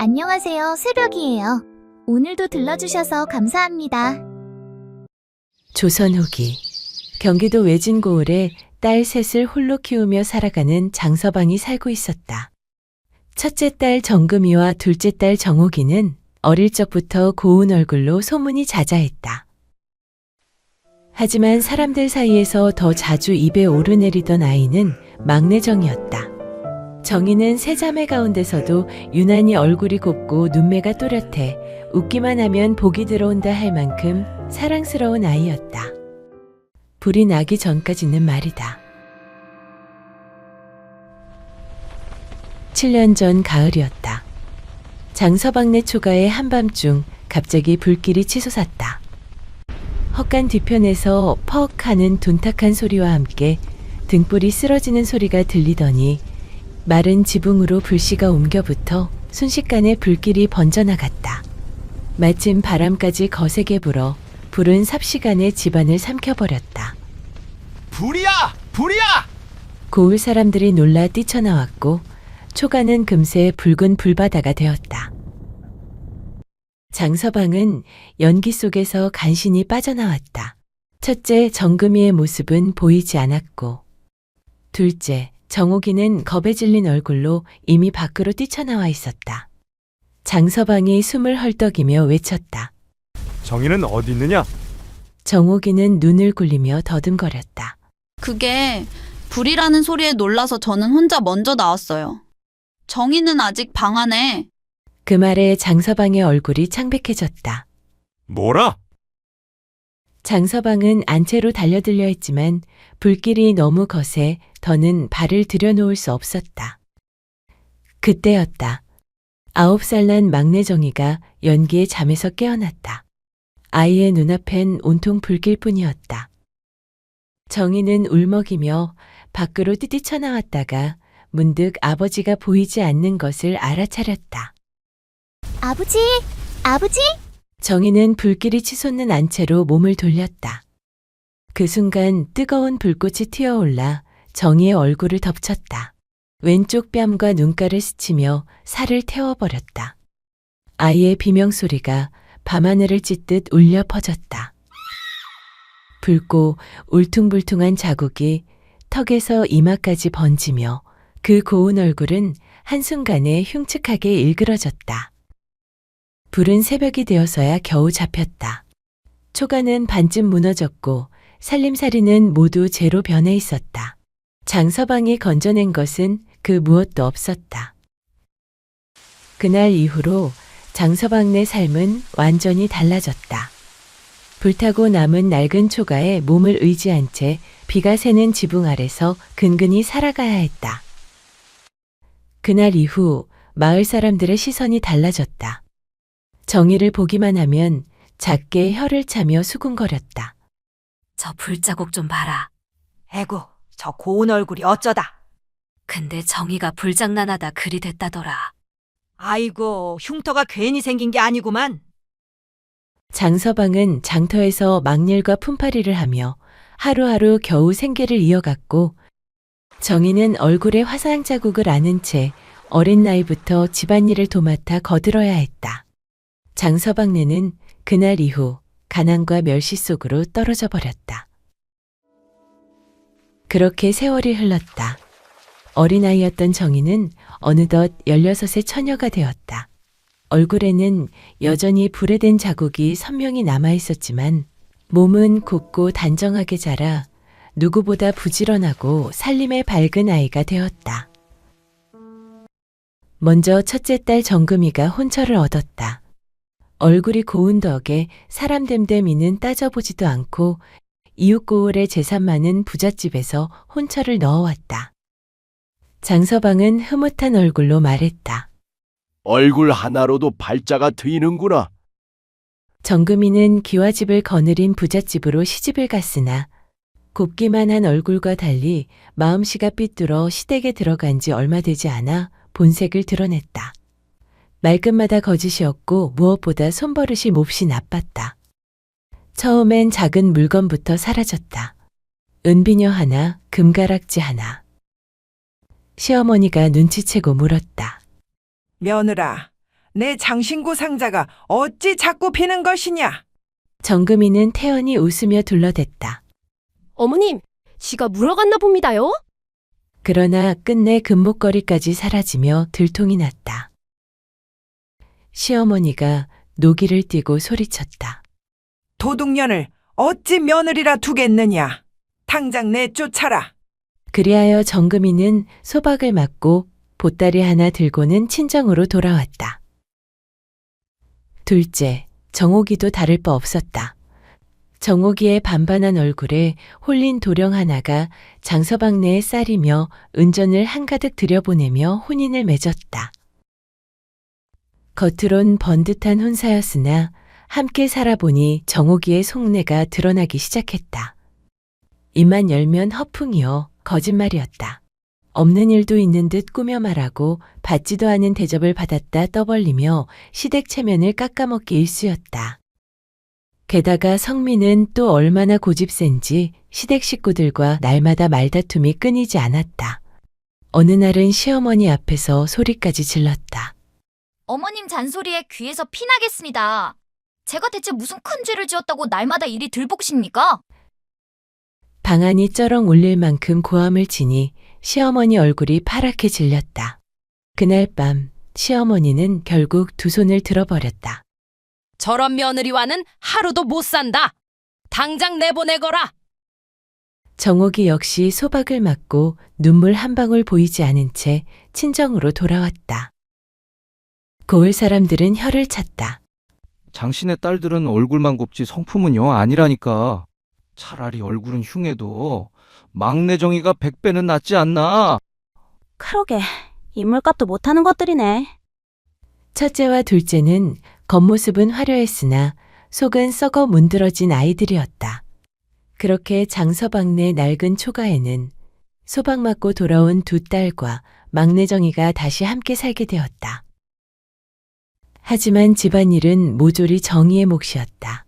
안녕하세요. 새벽이에요. 오늘도 들러주셔서 감사합니다. 조선 후기 경기도 외진고을에 딸 셋을 홀로 키우며 살아가는 장서방이 살고 있었다. 첫째 딸 정금이와 둘째 딸 정옥이는 어릴 적부터 고운 얼굴로 소문이 자자했다. 하지만 사람들 사이에서 더 자주 입에 오르내리던 아이는 막내 정이었다. 정이는 세 자매 가운데서도 유난히 얼굴이 곱고 눈매가 또렷해 웃기만 하면 복이 들어온다 할 만큼 사랑스러운 아이였다. 불이 나기 전까지는 말이다. 7년 전 가을이었다. 장서방네 초가의 한밤중 갑자기 불길이 치솟았다. 헛간 뒤편에서 퍽 하는 둔탁한 소리와 함께 등불이 쓰러지는 소리가 들리더니 마른 지붕으로 불씨가 옮겨붙어 순식간에 불길이 번져나갔다. 마침 바람까지 거세게 불어 불은 삽시간에 집안을 삼켜버렸다. 불이야! 불이야! 고을 사람들이 놀라 뛰쳐나왔고 초가는 금세 붉은 불바다가 되었다. 장서방은 연기 속에서 간신히 빠져나왔다. 첫째 정금이의 모습은 보이지 않았고 둘째 정옥이는 겁에 질린 얼굴로 이미 밖으로 뛰쳐나와 있었다. 장서방이 숨을 헐떡이며 외쳤다. 정희는 어디 있느냐? 정옥이는 눈을 굴리며 더듬거렸다. 그게 불이라는 소리에 놀라서 저는 혼자 먼저 나왔어요. 정희는 아직 방 안에. 그 말에 장서방의 얼굴이 창백해졌다. 뭐라? 장서방은 안채로 달려들려 했지만 불길이 너무 거세 더는 발을 들여놓을 수 없었다. 그때였다. 9살 난 막내 정이가 연기에 잠에서 깨어났다. 아이의 눈앞엔 온통 불길뿐이었다. 정이는 울먹이며 밖으로 뛰쳐나왔다가 문득 아버지가 보이지 않는 것을 알아차렸다. 아버지! 아버지! 정이는 불길이 치솟는 안채로 몸을 돌렸다. 그 순간 뜨거운 불꽃이 튀어올라 정이의 얼굴을 덮쳤다. 왼쪽 뺨과 눈가를 스치며 살을 태워버렸다. 아이의 비명소리가 밤하늘을 찢듯 울려 퍼졌다. 붉고 울퉁불퉁한 자국이 턱에서 이마까지 번지며 그 고운 얼굴은 한순간에 흉측하게 일그러졌다. 불은 새벽이 되어서야 겨우 잡혔다. 초가는 반쯤 무너졌고 살림살이는 모두 재로 변해 있었다. 장서방이 건져낸 것은 그 무엇도 없었다. 그날 이후로 장서방네 삶은 완전히 달라졌다. 불타고 남은 낡은 초가에 몸을 의지한 채 비가 새는 지붕 아래서 근근히 살아가야 했다. 그날 이후 마을 사람들의 시선이 달라졌다. 정이를 보기만 하면 작게 혀를 차며 수군거렸다. 저 불자국 좀 봐라. 에구, 저 고운 얼굴이 어쩌다. 근데 정의가 불장난하다 그리 됐다더라. 아이고, 흉터가 괜히 생긴 게 아니구만. 장서방은 장터에서 막일과 품팔이를 하며 하루하루 겨우 생계를 이어갔고 정희는 얼굴에 화상 자국을 아는 채 어린 나이부터 집안일을 도맡아 거들어야 했다. 장서방네는 그날 이후 가난과 멸시 속으로 떨어져 버렸다. 그렇게 세월이 흘렀다. 어린아이였던 정희는 어느덧 16의 처녀가 되었다. 얼굴에는 여전히 불에 댄 자국이 선명히 남아있었지만 몸은 곱고 단정하게 자라 누구보다 부지런하고 살림에 밝은 아이가 되었다. 먼저 첫째 딸 정금이가 혼처를 얻었다. 얼굴이 고운 덕에 사람 됨됨이는 따져보지도 않고 이웃 고을의 재산 많은 부잣집에서 혼처를 넣어왔다. 장서방은 흐뭇한 얼굴로 말했다. 얼굴 하나로도 발자가 트이는구나. 정금이는 기와집을 거느린 부잣집으로 시집을 갔으나 곱기만 한 얼굴과 달리 마음씨가 삐뚤어 시댁에 들어간 지 얼마 되지 않아 본색을 드러냈다. 말끝마다 거짓이었고 무엇보다 손버릇이 몹시 나빴다. 처음엔 작은 물건부터 사라졌다. 은비녀 하나, 금가락지 하나. 시어머니가 눈치채고 물었다. 며느라, 내 장신구 상자가 어찌 자꾸 비는 것이냐? 정금이는 태연히 웃으며 둘러댔다. 어머님, 쥐가 물어갔나 봅니다요? 그러나 끝내 금목걸이까지 사라지며 들통이 났다. 시어머니가 노기를 띠고 소리쳤다. 도둑년을 어찌 며느리라 두겠느냐? 당장 내쫓아라. 그리하여 정금이는 소박을 맞고 보따리 하나 들고는 친정으로 돌아왔다. 둘째, 정옥이도 다를 바 없었다. 정옥이의 반반한 얼굴에 홀린 도령 하나가 장서방네의 쌀이며 은전을 한가득 들여보내며 혼인을 맺었다. 겉으론 번듯한 혼사였으나 함께 살아보니 정옥이의 속내가 드러나기 시작했다. 입만 열면 허풍이요 거짓말이었다. 없는 일도 있는 듯 꾸며 말하고 받지도 않은 대접을 받았다 떠벌리며 시댁 체면을 깎아먹기 일쑤였다. 게다가 성민은 또 얼마나 고집센지 시댁 식구들과 날마다 말다툼이 끊이지 않았다. 어느 날은 시어머니 앞에서 소리까지 질렀다. 어머님 잔소리에 귀에서 피나겠습니다. 제가 대체 무슨 큰 죄를 지었다고 날마다 일이 들볶십니까? 방안이 쩌렁 울릴 만큼 고함을 치니 시어머니 얼굴이 파랗게 질렸다. 그날 밤 시어머니는 결국 두 손을 들어버렸다. 저런 며느리와는 하루도 못 산다. 당장 내보내거라. 정옥이 역시 소박을 맞고 눈물 한 방울 보이지 않은 채 친정으로 돌아왔다. 고을 사람들은 혀를 찼다. 당신의 딸들은 얼굴만 곱지 성품은요 아니라니까. 차라리 얼굴은 흉해도 막내 정이가 100배는 낫지 않나. 그러게, 인물값도 못하는 것들이네. 첫째와 둘째는 겉모습은 화려했으나 속은 썩어 문드러진 아이들이었다. 그렇게 장서방네 낡은 초가에는 소박 맞고 돌아온 두 딸과 막내 정이가 다시 함께 살게 되었다. 하지만 집안일은 모조리 정이의 몫이었다.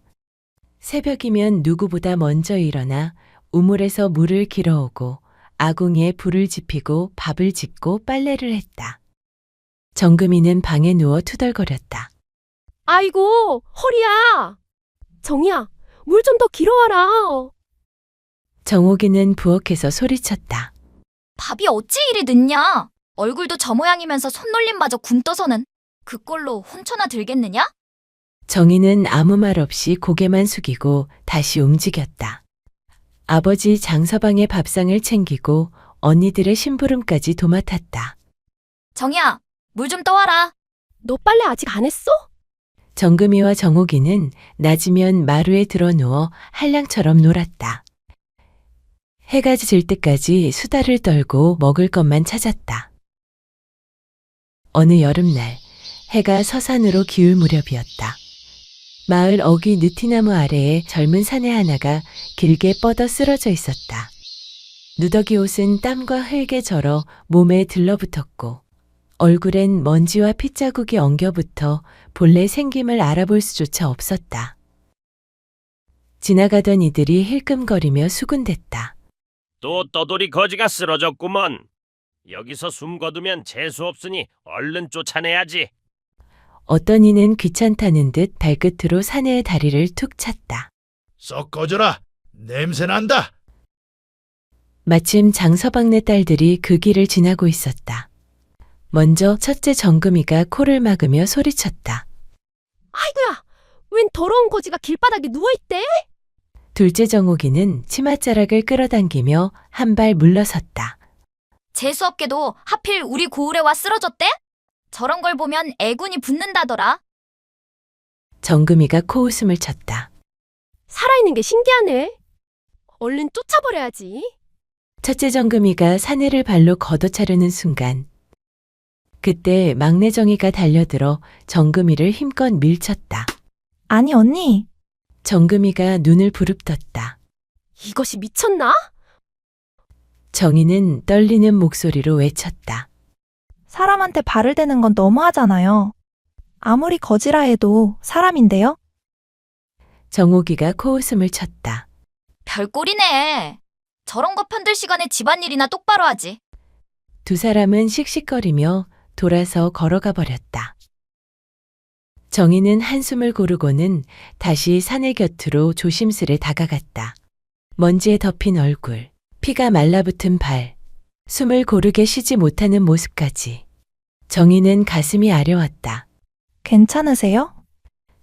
새벽이면 누구보다 먼저 일어나 우물에서 물을 길어오고 아궁이에 불을 지피고 밥을 짓고 빨래를 했다. 정금이는 방에 누워 투덜거렸다. 아이고, 허리야. 정이야, 물 좀 더 길어와라. 정옥이는 부엌에서 소리쳤다. 밥이 어찌 이리 늦냐? 얼굴도 저 모양이면서 손놀림마저 굼떠서는 그 꼴로 혼처나 들겠느냐? 정희는 아무 말 없이 고개만 숙이고 다시 움직였다. 아버지 장서방의 밥상을 챙기고 언니들의 심부름까지 도맡았다. 정이야, 물 좀 떠와라. 너 빨래 아직 안 했어? 정금이와 정옥이는 낮이면 마루에 드러누워 한량처럼 놀았다. 해가 질 때까지 수다를 떨고 먹을 것만 찾았다. 어느 여름날 해가 서산으로 기울 무렵이었다. 마을 어귀 느티나무 아래에 젊은 사내 하나가 길게 뻗어 쓰러져 있었다. 누더기 옷은 땀과 흙에 절어 몸에 들러붙었고 얼굴엔 먼지와 핏자국이 엉겨붙어 본래 생김을 알아볼 수조차 없었다. 지나가던 이들이 힐끔거리며 수군댔다. 또 떠돌이 거지가 쓰러졌구먼. 여기서 숨 거두면 재수 없으니 얼른 쫓아내야지. 어떤 이는 귀찮다는 듯 발끝으로 사내의 다리를 툭 찼다. 썩 꺼져라. 냄새난다. 마침 장서방네 딸들이 그 길을 지나고 있었다. 먼저 첫째 정금이가 코를 막으며 소리쳤다. 아이고야, 웬 더러운 거지가 길바닥에 누워있대? 둘째 정옥이는 치맛자락을 끌어당기며 한 발 물러섰다. 재수없게도 하필 우리 고을에 와 쓰러졌대? 저런 걸 보면 애군이 붙는다더라. 정금이가 코웃음을 쳤다. 살아있는 게 신기하네. 얼른 쫓아버려야지. 첫째 정금이가 사내를 발로 걷어차려는 순간 그때 막내 정이가 달려들어 정금이를 힘껏 밀쳤다. 아니 언니. 정금이가 눈을 부릅떴다. 이것이 미쳤나? 정이는 떨리는 목소리로 외쳤다. 사람한테 발을 대는 건 너무하잖아요. 아무리 거지라 해도 사람인데요? 정옥이가 코웃음을 쳤다. 별꼴이네. 저런 거 편들 시간에 집안일이나 똑바로 하지. 두 사람은 씩씩거리며 돌아서 걸어가 버렸다. 정희는 한숨을 고르고는 다시 사내 곁으로 조심스레 다가갔다. 먼지에 덮인 얼굴, 피가 말라붙은 발, 숨을 고르게 쉬지 못하는 모습까지. 정희는 가슴이 아려왔다. 괜찮으세요?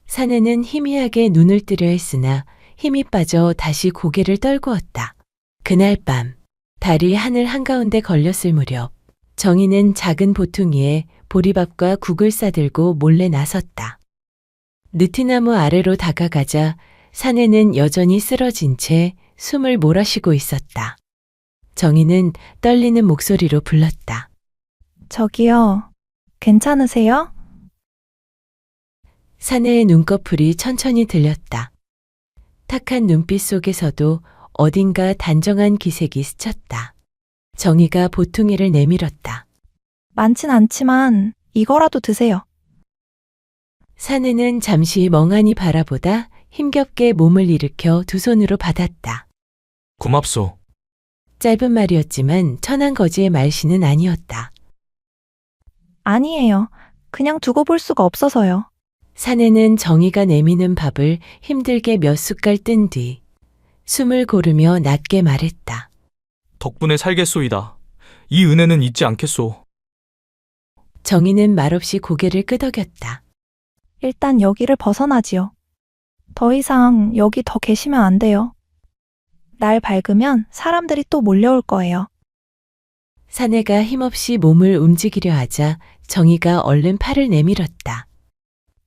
사내는 희미하게 눈을 뜨려 했으나 힘이 빠져 다시 고개를 떨구었다. 그날 밤, 달이 하늘 한가운데 걸렸을 무렵, 정희는 작은 보퉁이에 보리밥과 국을 싸들고 몰래 나섰다. 느티나무 아래로 다가가자 사내는 여전히 쓰러진 채 숨을 몰아쉬고 있었다. 정희는 떨리는 목소리로 불렀다. 저기요. 괜찮으세요? 사내의 눈꺼풀이 천천히 들렸다. 탁한 눈빛 속에서도 어딘가 단정한 기색이 스쳤다. 정희가 보퉁이를 내밀었다. 많진 않지만 이거라도 드세요. 사내는 잠시 멍하니 바라보다 힘겹게 몸을 일으켜 두 손으로 받았다. 고맙소. 짧은 말이었지만 천한 거지의 말씨는 아니었다. 아니에요. 그냥 두고 볼 수가 없어서요. 사내는 정희가 내미는 밥을 힘들게 몇 숟갈 뜬 뒤 숨을 고르며 낮게 말했다. 덕분에 살겠소이다. 이 은혜는 잊지 않겠소. 정희는 말없이 고개를 끄덕였다. 일단 여기를 벗어나지요. 더 이상 여기 더 계시면 안 돼요. 날 밝으면 사람들이 또 몰려올 거예요. 사내가 힘없이 몸을 움직이려 하자 정희가 얼른 팔을 내밀었다.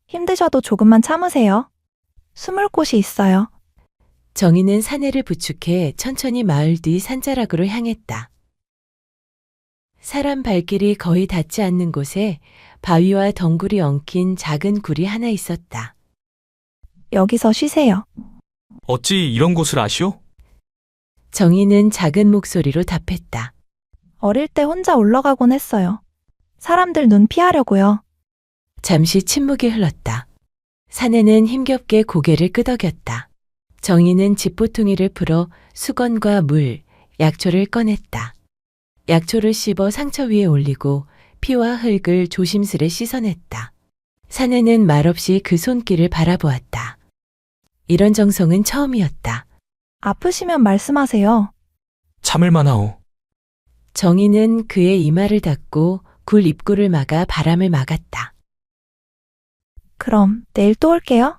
힘드셔도 조금만 참으세요. 숨을 곳이 있어요. 정희는 사내를 부축해 천천히 마을 뒤 산자락으로 향했다. 사람 발길이 거의 닿지 않는 곳에 바위와 덩굴이 엉킨 작은 굴이 하나 있었다. 여기서 쉬세요. 어찌 이런 곳을 아시오? 정희는 작은 목소리로 답했다. 어릴 때 혼자 올라가곤 했어요. 사람들 눈 피하려고요. 잠시 침묵이 흘렀다. 사내는 힘겹게 고개를 끄덕였다. 정희는 집보퉁이를 풀어 수건과 물, 약초를 꺼냈다. 약초를 씹어 상처 위에 올리고 피와 흙을 조심스레 씻어냈다. 사내는 말없이 그 손길을 바라보았다. 이런 정성은 처음이었다. 아프시면 말씀하세요. 참을만하오. 정희는 그의 이마를 닫고 굴 입구를 막아 바람을 막았다. 그럼 내일 또 올게요.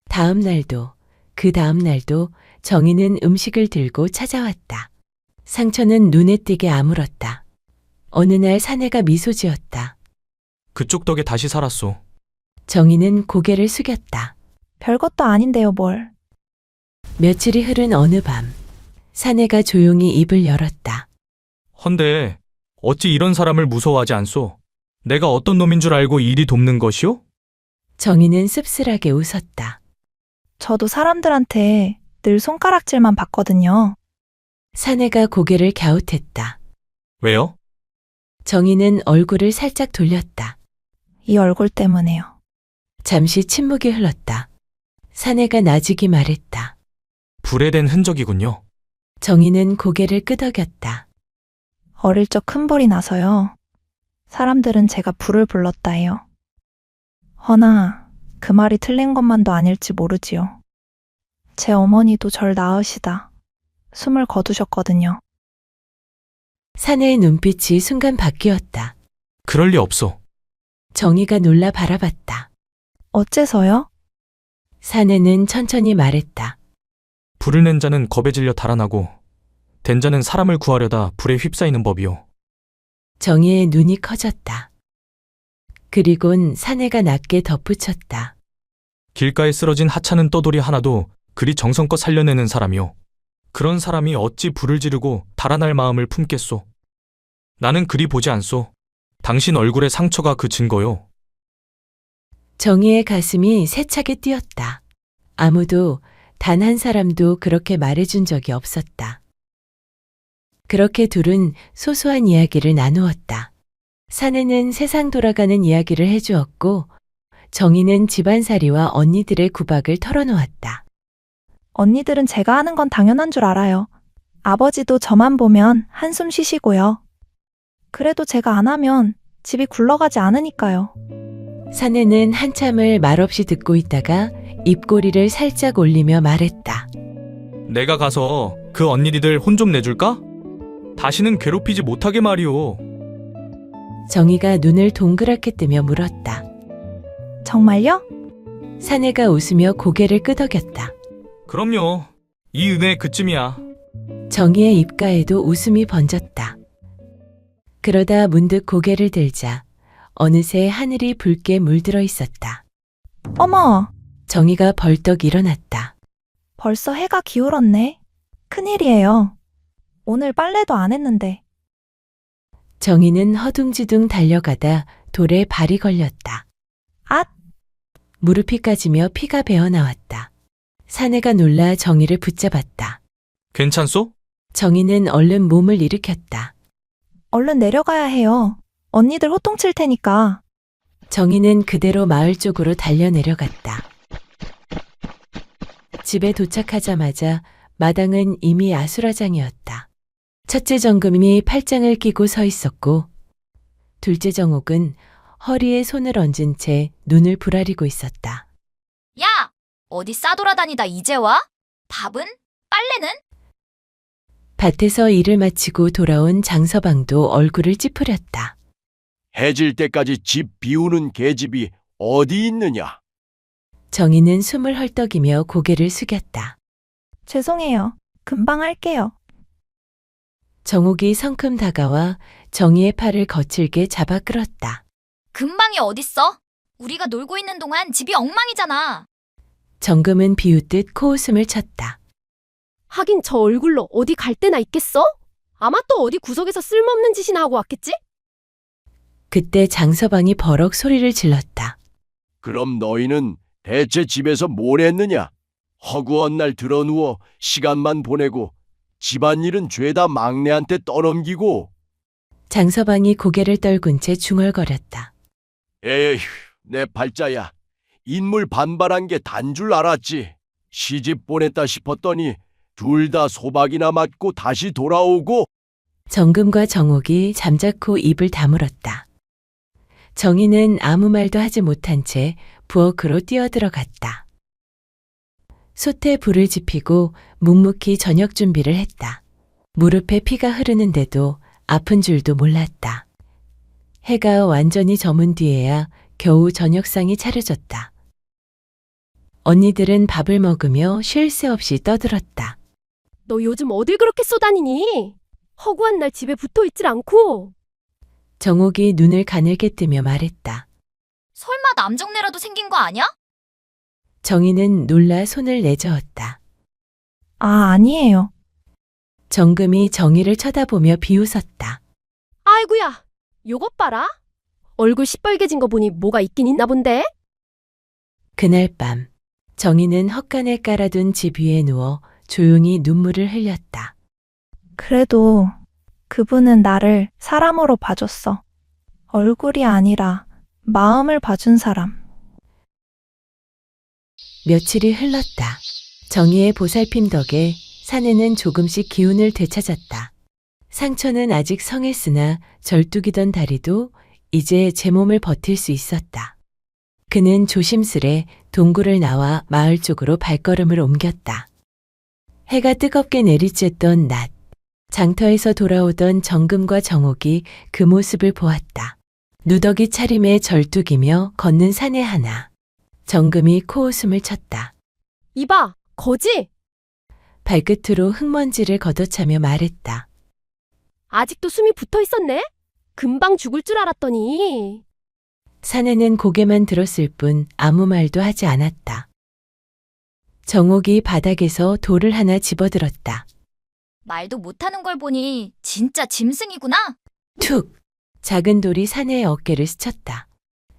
다음 날도, 그 다음 날도 정희는 음식을 들고 찾아왔다. 상처는 눈에 띄게 아물었다. 어느 날 사내가 미소 지었다. 그쪽 덕에 다시 살았소. 정희는 고개를 숙였다. 별것도 아닌데요, 뭘. 며칠이 흐른 어느 밤, 사내가 조용히 입을 열었다. 헌데 어찌 이런 사람을 무서워하지 않소? 내가 어떤 놈인 줄 알고 이리 돕는 것이오? 정희는 씁쓸하게 웃었다. 저도 사람들한테 늘 손가락질만 받거든요. 사내가 고개를 갸웃했다. 왜요? 정희는 얼굴을 살짝 돌렸다. 이 얼굴 때문에요. 잠시 침묵이 흘렀다. 사내가 나직이 말했다. 불에 댄 흔적이군요. 정희는 고개를 끄덕였다. 어릴 적 큰 불이 나서요. 사람들은 제가 불을 불렀다 해요. 허나 그 말이 틀린 것만도 아닐지 모르지요. 제 어머니도 절 낳으시다 숨을 거두셨거든요. 사내의 눈빛이 순간 바뀌었다. 그럴 리 없소. 정희가 놀라 바라봤다. 어째서요? 사내는 천천히 말했다. 불을 낸 자는 겁에 질려 달아나고 된 자는 사람을 구하려다 불에 휩싸이는 법이오. 정희의 눈이 커졌다. 그리곤 사내가 낮게 덧붙였다. 길가에 쓰러진 하찮은 떠돌이 하나도 그리 정성껏 살려내는 사람이오. 그런 사람이 어찌 불을 지르고 달아날 마음을 품겠소. 나는 그리 보지 않소. 당신 얼굴에 상처가 그 증거요. 정희의 가슴이 세차게 뛰었다. 아무도 단 한 사람도 그렇게 말해준 적이 없었다. 그렇게 둘은 소소한 이야기를 나누었다. 사내는 세상 돌아가는 이야기를 해주었고 정희는 집안살이와 언니들의 구박을 털어놓았다. 언니들은 제가 하는 건 당연한 줄 알아요. 아버지도 저만 보면 한숨 쉬시고요. 그래도 제가 안 하면 집이 굴러가지 않으니까요. 사내는 한참을 말없이 듣고 있다가 입꼬리를 살짝 올리며 말했다. 내가 가서 그 언니들 혼 좀 내줄까? 다시는 괴롭히지 못하게 말이오. 정희가 눈을 동그랗게 뜨며 물었다. 정말요? 사내가 웃으며 고개를 끄덕였다. 그럼요. 이 은혜 그쯤이야. 정희의 입가에도 웃음이 번졌다. 그러다 문득 고개를 들자 어느새 하늘이 붉게 물들어 있었다. 어머, 정희가 벌떡 일어났다. 벌써 해가 기울었네. 큰일이에요. 오늘 빨래도 안 했는데. 정희는 허둥지둥 달려가다 돌에 발이 걸렸다. 앗! 무릎이 까지며 피가 배어나왔다. 사내가 놀라 정희를 붙잡았다. 괜찮소? 정희는 얼른 몸을 일으켰다. 얼른 내려가야 해요. 언니들 호통칠 테니까. 정희는 그대로 마을 쪽으로 달려 내려갔다. 집에 도착하자마자 마당은 이미 아수라장이었다. 첫째 정금이 팔짱을 끼고 서 있었고 둘째 정옥은 허리에 손을 얹은 채 눈을 부라리고 있었다. 야! 어디 싸돌아다니다 이제 와? 밥은? 빨래는? 밭에서 일을 마치고 돌아온 장서방도 얼굴을 찌푸렸다. 해질 때까지 집 비우는 계집이 어디 있느냐? 정희는 숨을 헐떡이며 고개를 숙였다. 죄송해요. 금방 할게요. 정옥이 성큼 다가와 정희의 팔을 거칠게 잡아 끌었다. 금방이 어딨어? 우리가 놀고 있는 동안 집이 엉망이잖아. 정금은 비웃듯 코웃음을 쳤다. 하긴 저 얼굴로 어디 갈 데나 있겠어? 아마 또 어디 구석에서 쓸모없는 짓이나 하고 왔겠지? 그때 장서방이 버럭 소리를 질렀다. 그럼 너희는 대체 집에서 뭘 했느냐? 허구한 날 드러누워 시간만 보내고 집안일은 죄다 막내한테 떠넘기고. 장서방이 고개를 떨군 채 중얼거렸다. 에휴, 내 팔자야. 인물 반발한 게 단 줄 알았지. 시집 보냈다 싶었더니 둘 다 소박이나 맞고 다시 돌아오고. 정금과 정옥이 잠자코 입을 다물었다. 정희는 아무 말도 하지 못한 채 부엌으로 뛰어들어갔다. 솥에 불을 지피고 묵묵히 저녁 준비를 했다. 무릎에 피가 흐르는데도 아픈 줄도 몰랐다. 해가 완전히 저문 뒤에야 겨우 저녁상이 차려졌다. 언니들은 밥을 먹으며 쉴 새 없이 떠들었다. 너 요즘 어딜 그렇게 쏘다니니? 허구한 날 집에 붙어 있질 않고. 정옥이 눈을 가늘게 뜨며 말했다. 설마 남정네라도 생긴 거 아니야? 정희는 놀라 손을 내저었다. 아, 아니에요. 정금이 정희를 쳐다보며 비웃었다. 아이고야, 요것 봐라. 얼굴 시뻘개진 거 보니 뭐가 있긴 있나 본데? 그날 밤 정희는 헛간에 깔아둔 집 위에 누워 조용히 눈물을 흘렸다. 그래도 그분은 나를 사람으로 봐줬어. 얼굴이 아니라 마음을 봐준 사람. 며칠이 흘렀다. 정희의 보살핌 덕에 사내는 조금씩 기운을 되찾았다. 상처는 아직 성했으나 절뚝이던 다리도 이제 제 몸을 버틸 수 있었다. 그는 조심스레 동굴을 나와 마을 쪽으로 발걸음을 옮겼다. 해가 뜨겁게 내리쬐던 낮, 장터에서 돌아오던 정금과 정옥이 그 모습을 보았다. 누더기 차림에 절뚝이며 걷는 사내 하나. 정금이 코웃음을 쳤다. 이봐, 거지? 발끝으로 흙먼지를 걷어차며 말했다. 아직도 숨이 붙어 있었네? 금방 죽을 줄 알았더니. 사내는 고개만 들었을 뿐 아무 말도 하지 않았다. 정옥이 바닥에서 돌을 하나 집어들었다. 말도 못하는 걸 보니 진짜 짐승이구나. 툭! 작은 돌이 사내의 어깨를 스쳤다.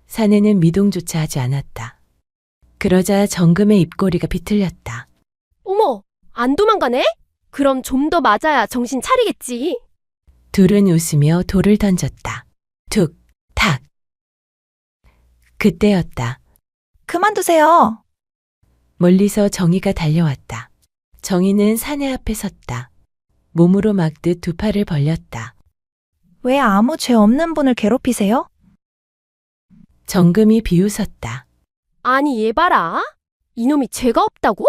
사내는 미동조차 하지 않았다. 그러자 정금의 입꼬리가 비틀렸다. 어머, 안 도망가네? 그럼 좀 더 맞아야 정신 차리겠지. 둘은 웃으며 돌을 던졌다. 툭! 탁! 그때였다. 그만두세요. 멀리서 정희가 달려왔다. 정희는 사내 앞에 섰다. 몸으로 막듯 두 팔을 벌렸다. 왜 아무 죄 없는 분을 괴롭히세요? 정금이 비웃었다. 아니 얘 봐라. 이놈이 죄가 없다고?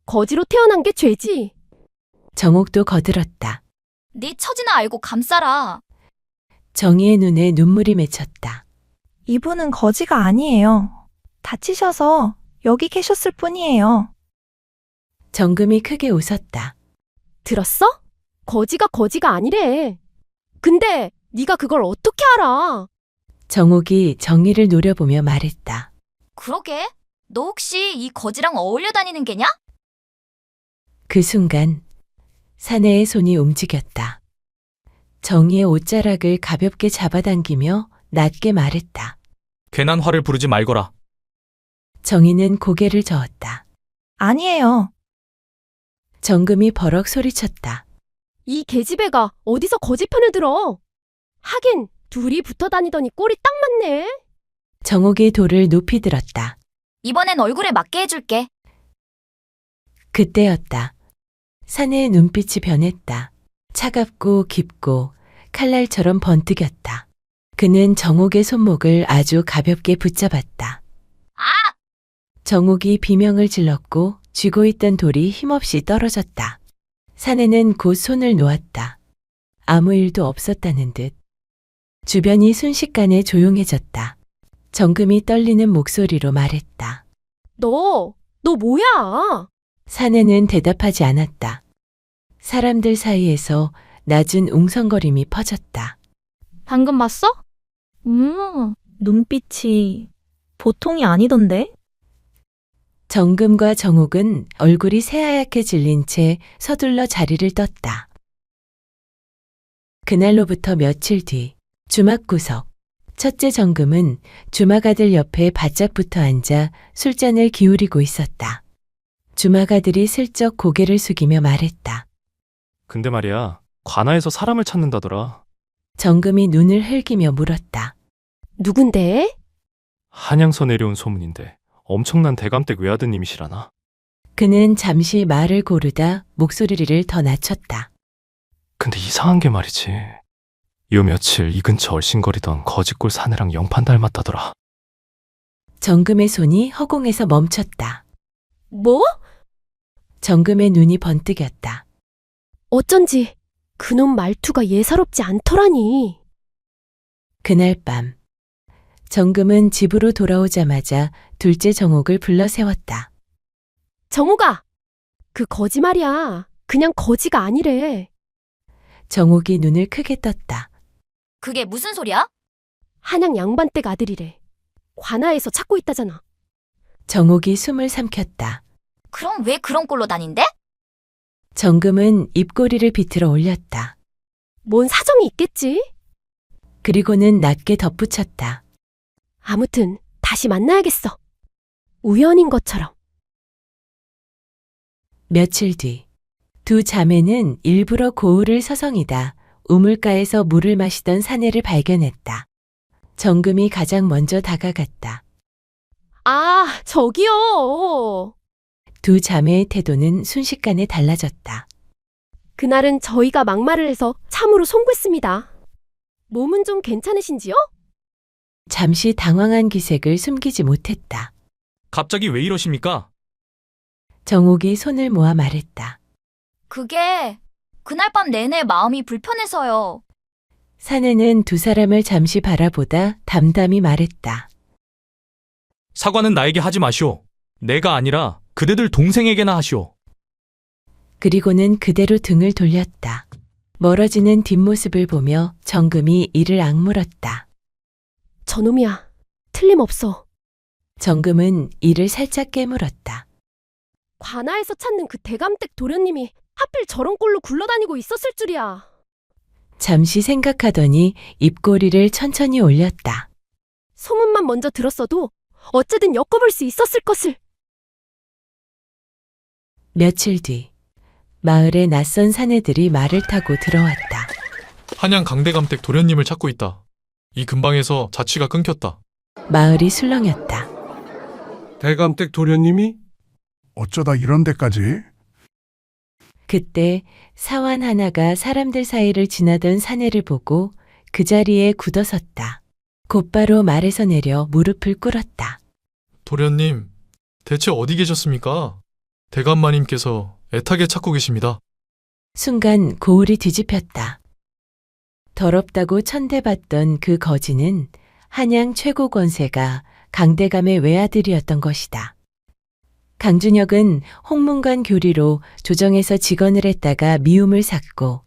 거지로 태어난 게 죄지. 정옥도 거들었다. 네 처지나 알고 감싸라. 정희의 눈에 눈물이 맺혔다. 이분은 거지가 아니에요. 다치셔서 여기 계셨을 뿐이에요. 정금이 크게 웃었다. 들었어? 거지가 아니래. 근데 네가 그걸 어떻게 알아? 정옥이 정희를 노려보며 말했다. 그러게. 너 혹시 이 거지랑 어울려 다니는 게냐? 그 순간 사내의 손이 움직였다. 정희의 옷자락을 가볍게 잡아당기며 낮게 말했다. 괜한 화를 부르지 말거라. 정희는 고개를 저었다. 아니에요. 정금이 버럭 소리쳤다. 이 계집애가 어디서 거지 편을 들어? 하긴 둘이 붙어 다니더니 꼴이 딱 맞네. 정옥이 돌을 높이 들었다. 이번엔 얼굴에 맞게 해줄게. 그때였다. 사내의 눈빛이 변했다. 차갑고 깊고 칼날처럼 번뜩였다. 그는 정옥의 손목을 아주 가볍게 붙잡았다. 아! 정옥이 비명을 질렀고 쥐고 있던 돌이 힘없이 떨어졌다. 사내는 곧 손을 놓았다. 아무 일도 없었다는 듯. 주변이 순식간에 조용해졌다. 정금이 떨리는 목소리로 말했다. 너 뭐야? 사내는 대답하지 않았다. 사람들 사이에서 낮은 웅성거림이 퍼졌다. 방금 봤어? 눈빛이 보통이 아니던데? 정금과 정옥은 얼굴이 새하얗게 질린 채 서둘러 자리를 떴다. 그날로부터 며칠 뒤 주막구석. 첫째 정금은 주막아들 옆에 바짝 붙어 앉아 술잔을 기울이고 있었다. 주막아들이 슬쩍 고개를 숙이며 말했다. 근데 말이야, 관아에서 사람을 찾는다더라. 정금이 눈을 흘기며 물었다. 누군데? 한양서 내려온 소문인데 엄청난 대감댁 외아드님이시라나? 그는 잠시 말을 고르다 목소리를 더 낮췄다. 근데 이상한 게 말이지. 요 며칠 이 근처 얼씬거리던 거지꼴 사내랑 영판 닮았다더라. 정금의 손이 허공에서 멈췄다. 뭐? 정금의 눈이 번뜩였다. 어쩐지 그놈 말투가 예사롭지 않더라니. 그날 밤 정금은 집으로 돌아오자마자 둘째 정옥을 불러 세웠다. 정옥아, 그 거지 말이야. 그냥 거지가 아니래. 정옥이 눈을 크게 떴다. 그게 무슨 소리야? 한양 양반댁 아들이래. 관아에서 찾고 있다잖아. 정옥이 숨을 삼켰다. 그럼 왜 그런 꼴로 다닌대? 정금은 입꼬리를 비틀어 올렸다. 뭔 사정이 있겠지? 그리고는 낮게 덧붙였다. 아무튼 다시 만나야겠어. 우연인 것처럼. 며칠 뒤 두 자매는 일부러 고을을 서성이다 우물가에서 물을 마시던 사내를 발견했다. 정금이 가장 먼저 다가갔다. 아, 저기요. 두 자매의 태도는 순식간에 달라졌다. 그날은 저희가 막말을 해서 참으로 송구했습니다. 몸은 좀 괜찮으신지요? 잠시 당황한 기색을 숨기지 못했다. 갑자기 왜 이러십니까? 정옥이 손을 모아 말했다. 그게 그날 밤 내내 마음이 불편해서요. 사내는 두 사람을 잠시 바라보다 담담히 말했다. 사과는 나에게 하지 마시오. 내가 아니라 그대들 동생에게나 하시오. 그리고는 그대로 등을 돌렸다. 멀어지는 뒷모습을 보며 정금이 이를 악물었다. 저놈이야. 틀림없어. 정금은 이를 살짝 깨물었다. 관아에서 찾는 그 대감댁 도련님이 하필 저런 꼴로 굴러다니고 있었을 줄이야. 잠시 생각하더니 입꼬리를 천천히 올렸다. 소문만 먼저 들었어도 어쨌든 엮어볼 수 있었을 것을. 며칠 뒤 마을에 낯선 사내들이 말을 타고 들어왔다. 한양 강대감댁 도련님을 찾고 있다. 이 근방에서 자취가 끊겼다. 마을이 술렁였다. 대감댁 도련님이? 어쩌다 이런 데까지? 그때 사환 하나가 사람들 사이를 지나던 사내를 보고 그 자리에 굳어섰다. 곧바로 말에서 내려 무릎을 꿇었다. 도련님, 대체 어디 계셨습니까? 대감마님께서 애타게 찾고 계십니다. 순간 고울이 뒤집혔다. 더럽다고 천대받던 그 거지는 한양 최고 권세가 강대감의 외아들이었던 것이다. 강준혁은 홍문관 교리로 조정에서 직언을 했다가 미움을 샀고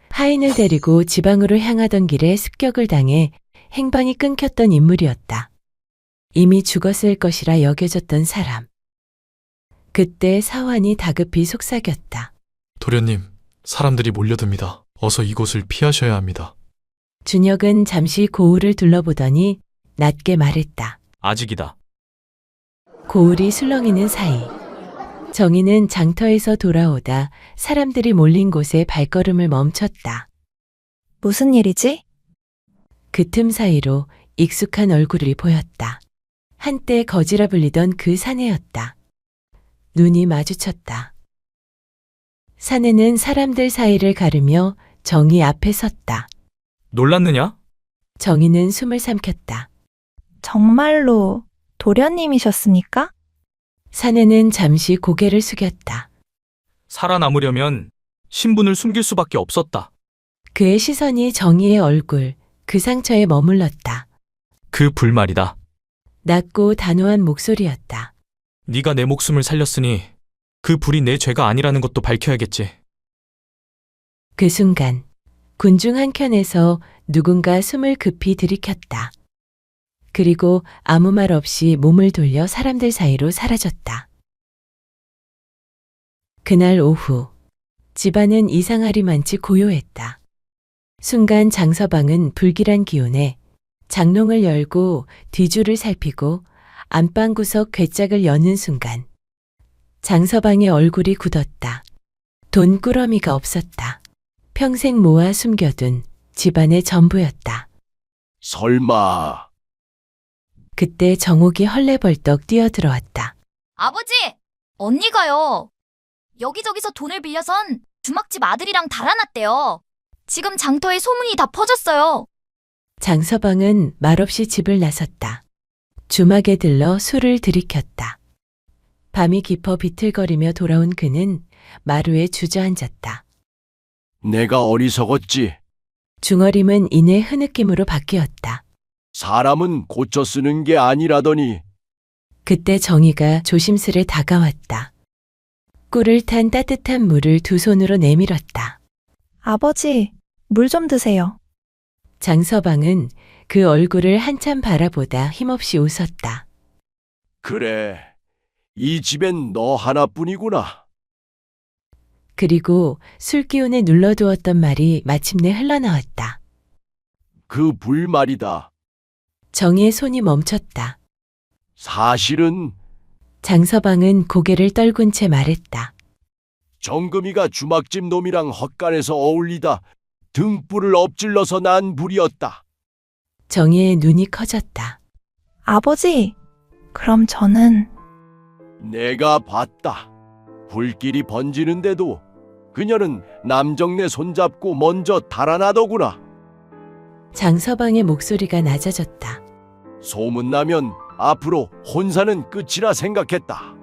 하인을 데리고 지방으로 향하던 길에 습격을 당해 행방이 끊겼던 인물이었다. 이미 죽었을 것이라 여겨졌던 사람. 그때 사환이 다급히 속삭였다. 도련님, 사람들이 몰려듭니다. 어서 이곳을 피하셔야 합니다. 준혁은 잠시 고울을 둘러보더니 낮게 말했다. 아직이다. 고울이 술렁이는 사이 정희는 장터에서 돌아오다 사람들이 몰린 곳에 발걸음을 멈췄다. 무슨 일이지? 그 틈 사이로 익숙한 얼굴이 보였다. 한때 거지라 불리던 그 사내였다. 눈이 마주쳤다. 사내는 사람들 사이를 가르며 정희 앞에 섰다. 놀랐느냐? 정희는 숨을 삼켰다. 정말로 도련님이셨습니까? 사내는 잠시 고개를 숙였다. 살아남으려면 신분을 숨길 수밖에 없었다. 그의 시선이 정희의 얼굴, 그 상처에 머물렀다. 그 불말이다. 낮고 단호한 목소리였다. 네가 내 목숨을 살렸으니 그 불이 내 죄가 아니라는 것도 밝혀야겠지. 그 순간 군중 한켠에서 누군가 숨을 급히 들이켰다. 그리고 아무 말 없이 몸을 돌려 사람들 사이로 사라졌다. 그날 오후 집안은 이상하리만치 고요했다. 순간 장서방은 불길한 기운에 장롱을 열고 뒤줄을 살피고 안방구석 괴짝을 여는 순간 장서방의 얼굴이 굳었다. 돈꾸러미가 없었다. 평생 모아 숨겨둔 집안의 전부였다. 설마. 그때 정옥이 헐레벌떡 뛰어들어왔다. 아버지! 언니가요. 여기저기서 돈을 빌려선 주막집 아들이랑 달아났대요. 지금 장터에 소문이 다 퍼졌어요. 장서방은 말없이 집을 나섰다. 주막에 들러 술을 들이켰다. 밤이 깊어 비틀거리며 돌아온 그는 마루에 주저앉았다. 내가 어리석었지. 중얼임은 이내 흐느낌으로 바뀌었다. 사람은 고쳐 쓰는 게 아니라더니. 그때 정희가 조심스레 다가왔다. 꿀을 탄 따뜻한 물을 두 손으로 내밀었다. 아버지, 물 좀 드세요. 장서방은 그 얼굴을 한참 바라보다 힘없이 웃었다. 그래, 이 집엔 너 하나뿐이구나. 그리고 술기운에 눌러두었던 말이 마침내 흘러나왔다. 그 불말이다. 정희의 손이 멈췄다. 사실은 장서방은 고개를 떨군 채 말했다. 정금이가 주막집 놈이랑 헛간에서 어울리다 등불을 엎질러서 난 불이었다. 정희의 눈이 커졌다. 아버지, 그럼 저는... 내가 봤다. 불길이 번지는데도 그녀는 남정네 손잡고 먼저 달아나더구나. 장서방의 목소리가 낮아졌다. 소문나면 앞으로 혼사는 끝이라 생각했다.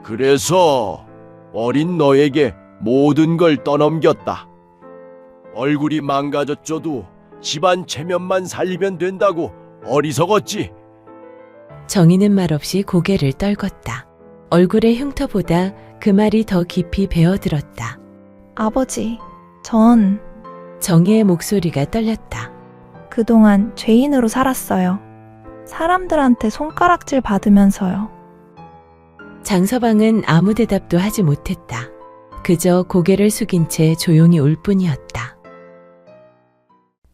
그래서 어린 너에게 모든 걸 떠넘겼다. 얼굴이 망가졌죠도 집안 체면만 살리면 된다고 어리석었지. 정희는 말없이 고개를 떨궜다. 얼굴의 흉터보다 그 말이 더 깊이 배어들었다. 아버지, 전 정희의 목소리가 떨렸다. 그동안 죄인으로 살았어요. 사람들한테 손가락질 받으면서요. 장서방은 아무 대답도 하지 못했다. 그저 고개를 숙인 채 조용히 울 뿐이었다.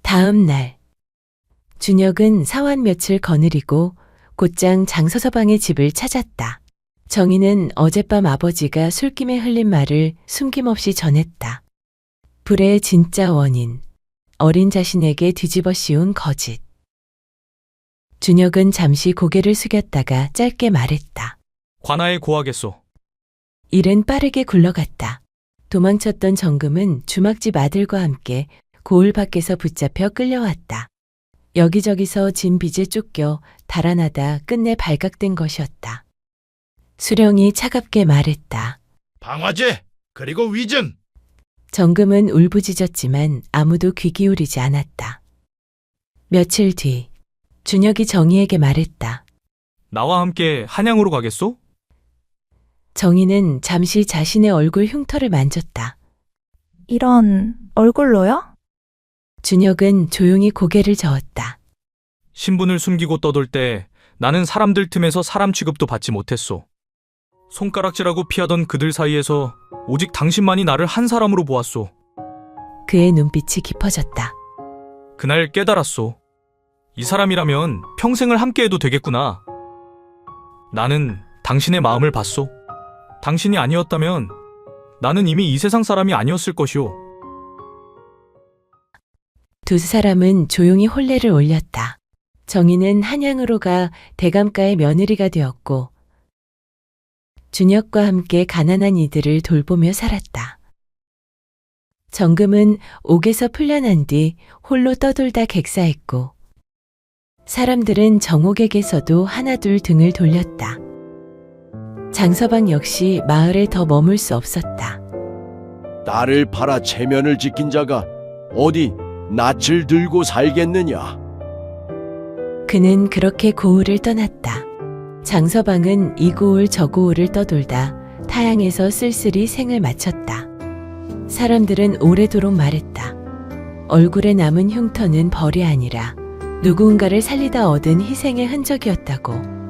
다음 날 준혁은 사환 며칠 거느리고 곧장 장서서방의 집을 찾았다. 정희는 어젯밤 아버지가 술김에 흘린 말을 숨김없이 전했다. 불의 진짜 원인, 어린 자신에게 뒤집어 씌운 거짓. 준혁은 잠시 고개를 숙였다가 짧게 말했다. 관아에 고하겠소. 일은 빠르게 굴러갔다. 도망쳤던 정금은 주막집 아들과 함께 고을 밖에서 붙잡혀 끌려왔다. 여기저기서 진 빚에 쫓겨 달아나다 끝내 발각된 것이었다. 수령이 차갑게 말했다. 방화제, 그리고 위증. 정금은 울부짖었지만 아무도 귀 기울이지 않았다. 며칠 뒤 준혁이 정희에게 말했다. 나와 함께 한양으로 가겠소? 정희는 잠시 자신의 얼굴 흉터를 만졌다. 이런 얼굴로요? 준혁은 조용히 고개를 저었다. 신분을 숨기고 떠돌 때 나는 사람들 틈에서 사람 취급도 받지 못했소. 손가락질하고 피하던 그들 사이에서 오직 당신만이 나를 한 사람으로 보았소. 그의 눈빛이 깊어졌다. 그날 깨달았소. 이 사람이라면 평생을 함께해도 되겠구나. 나는 당신의 마음을 봤소. 당신이 아니었다면 나는 이미 이 세상 사람이 아니었을 것이오. 두 사람은 조용히 혼례를 올렸다. 정희는 한양으로 가 대감가의 며느리가 되었고 준혁과 함께 가난한 이들을 돌보며 살았다. 정금은 옥에서 풀려난 뒤 홀로 떠돌다 객사했고 사람들은 정옥에게서도 하나둘 등을 돌렸다. 장서방 역시 마을에 더 머물 수 없었다. 나를 팔아 체면을 지킨 자가 어디 낯을 들고 살겠느냐. 그는 그렇게 고을을 떠났다. 장서방은 이 고을 저 고을을 떠돌다 타향에서 쓸쓸히 생을 마쳤다. 사람들은 오래도록 말했다. 얼굴에 남은 흉터는 벌이 아니라 누군가를 살리다 얻은 희생의 흔적이었다고.